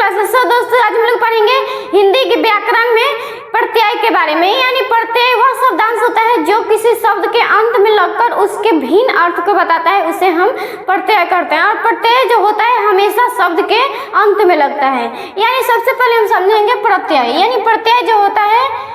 Classes. सो दोस्तों आज हम लोग पढ़ेंगे हिंदी के व्याकरण में प्रत्यय के बारे में। यानी प्रत्यय वह शब्दांश होता है जो किसी शब्द के अंत में लगकर उसके भिन्न अर्थ को बताता है, उसे हम प्रत्यय करते हैं। और प्रत्यय जो होता है हमेशा शब्द के अंत में लगता है। यानी सबसे पहले हम समझेंगे प्रत्यय। यानी प्रत्यय जो होता है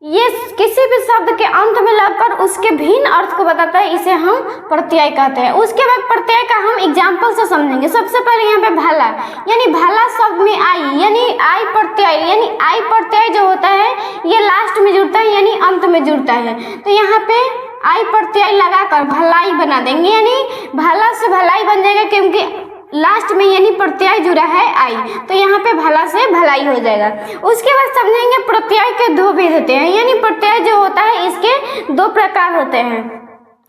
ये किसी भी शब्द के अंत में लगकर उसके भिन्न अर्थ को बताता है, इसे हम प्रत्यय कहते हैं। उसके बाद प्रत्यय का हम एग्जाम्पल से समझेंगे। सबसे पहले यहाँ पे भाला, यानी भाला शब्द में आई, यानी आई प्रत्यय, यानी आई प्रत्यय जो होता है ये लास्ट में जुड़ता है यानी अंत में जुड़ता है। तो यहाँ पे आई प्रत्यय लगाकर भलाई बना देंगे, यानी भाला से भलाई बन जाएगा क्योंकि लास्ट में यानी प्रत्यय जुड़ा है आई, तो यहाँ पे भला से भलाई हो जाएगा। उसके बाद समझेंगे प्रत्यय के दो भेद होते हैं। यानी प्रत्यय जो होता है इसके दो प्रकार होते हैं,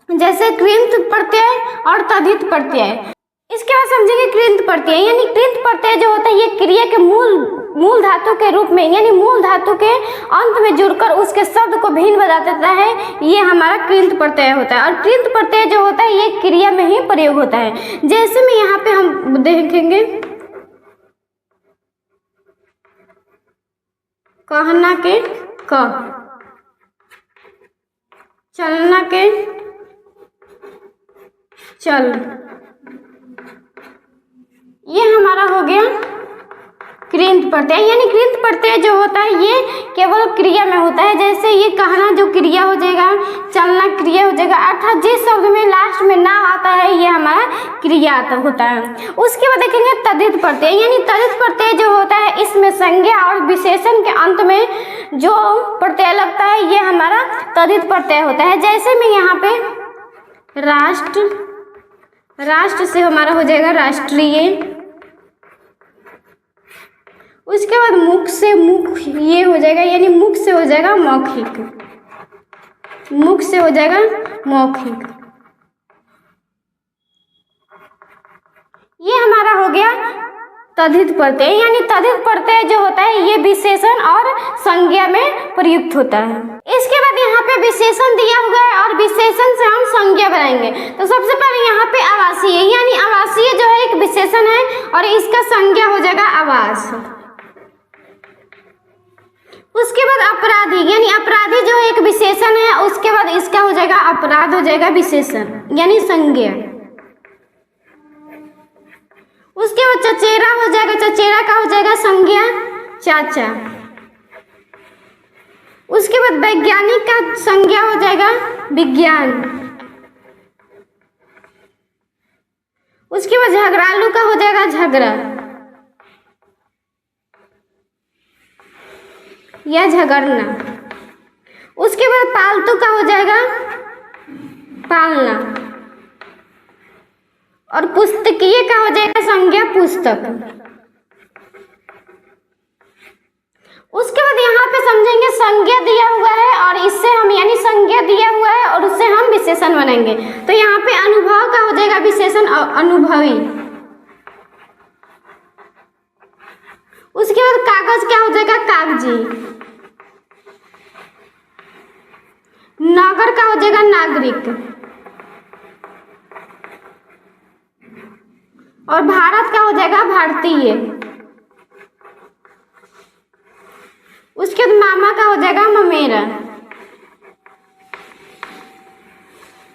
जैसे कृंत प्रत्यय और तद्धित प्रत्यय। इसके बाद समझेंगे कृंत प्रत्यय। यानी कृंत प्रत्यय जो होता है ये क्रिया के मूल धातु के रूप में, यानी मूल धातु के अंत में जुड़कर उसके शब्द को भिन्न बता देता है, ये हमारा कृंत प्रत्यय होता है। और कृंत प्रत्यय जो होता है ये क्रिया में ही प्रयोग होता है। जैसे में यहाँ पे हम देखेंगे कहना के क, चलना के चल, ये हमारा हो गया कृंत प्रत्यय। यानी कृंत प्रत्यय जो होता है ये केवल क्रिया में होता है। जैसे ये कहना जो क्रिया हो जाएगा, चलना क्रिया हो जाएगा, अर्थात जिस शब्द में लास्ट में ना आता है ये हमारा क्रिया होता है। उसके बाद देखेंगे तद्धित प्रत्यय। यानी तद्धित प्रत्यय जो होता है इसमें संज्ञा और विशेषण के अंत में जो प्रत्यय लगता है ये हमारा तद्धित प्रत्यय होता है। जैसे में यहाँ पे राष्ट्र, राष्ट्र से हमारा हो जाएगा राष्ट्रीय। उसके बाद मुख से मुख ये हो जाएगा, यानी मुख से हो जाएगा मौखिक, मुख से हो जाएगा मौखिक। ये हमारा हो गया तद्धित प्रत्यय। यानी तद्धित प्रत्यय जो होता है ये विशेषण और संज्ञा में प्रयुक्त होता है। इसके बाद यहाँ पे विशेषण दिया हुआ है और विशेषण से हम संज्ञा बनाएंगे। तो सबसे पहले यहाँ पे आवासीय, यानी आवासीय जो है एक विशेषण है और इसका संज्ञा हो जाएगा आवास। उसके बाद अपराधी, यानी अपराधी जो है एक विशेषण है, उसके बाद इसका हो जाएगा अपराध हो जाएगा विशेषण यानी संज्ञा। उसके बाद चचेरा हो जाएगा, चचेरा का हो जाएगा संज्ञा चाचा। उसके बाद वैज्ञानिक का संज्ञा हो जाएगा विज्ञान। उसके बाद झगड़ालू का हो जाएगा झगड़ा या झगड़ना। उसके बाद पालतू का हो जाएगा पालना और पुस्तकीय का हो जाएगा संज्ञा पुस्तक। उसके बाद यहाँ पे समझेंगे संज्ञा दिया हुआ है और इससे हम यानी संज्ञा दिया हुआ है और उससे हम विशेषण बनाएंगे। तो यहाँ पे अनुभव का हो जाएगा विशेषण अनुभवी। उसके बाद कागज क्या हो जाएगा कागजी। नागर का हो जाएगा नागरिक और भारत का हो जाएगा भारतीय। उसके बाद मामा का हो जाएगा ममेरा।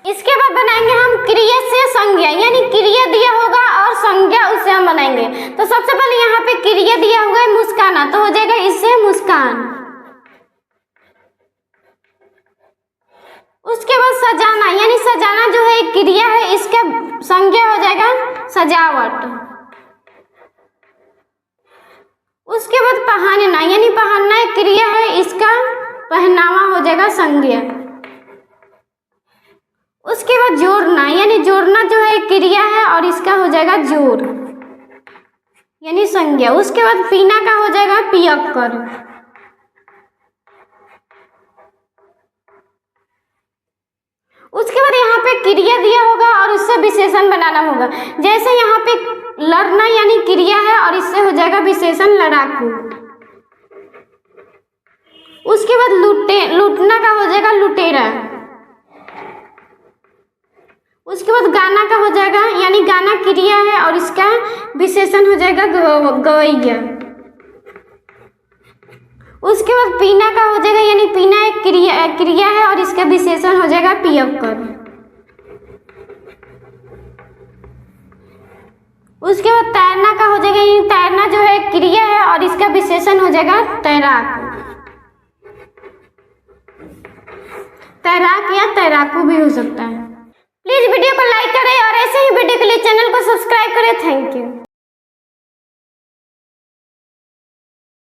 इसके बाद बनाएंगे हम क्रिया से संज्ञा, यानी क्रिया दिया होगा और संज्ञा उससे हम बनाएंगे। तो सबसे पहले यहाँ पे क्रिया दिया हुआ है मुस्काना, तो हो जाएगा इससे मुस्कान। उसके बाद सजाना, यानी सजाना जो है एक क्रिया है, इसका संज्ञा हो जाएगा सजावट। उसके बाद पहनना, यानी पहनना एक क्रिया है, इसका पहनावा हो जाएगा संज्ञा। उसके बाद जोड़ना, यानी जोड़ना जो है एक क्रिया है और इसका हो जाएगा जोड़ यानी संज्ञा। उसके बाद पीना का हो जाएगा पियक्कर। उसके बाद यहाँ पे क्रिया दिया होगा और उससे विशेषण बनाना होगा। जैसे यहाँ पे लड़ना यानी क्रिया है और इससे हो जाएगा विशेषण लड़ाकू। उसके बाद लूटना का हो जाएगा लुटेरा। उसके बाद गाना का हो जाएगा, यानी गाना क्रिया है और इसका विशेषण हो जाएगा गवैया। उसके बाद पीना का हो जाएगा, यानी पीना एक क्रिया है और इसका विशेषण हो जाएगा पियक्कर। उसके बाद तैरना का हो जाएगा, यानी तैरना जो है क्रिया है और इसका विशेषण हो जाएगा तैराक। तैराक या तैराकू भी हो सकता है। प्लीज वीडियो को लाइक करें और ऐसे ही वीडियो के लिए चैनल को सब्सक्राइब करें। Thank you.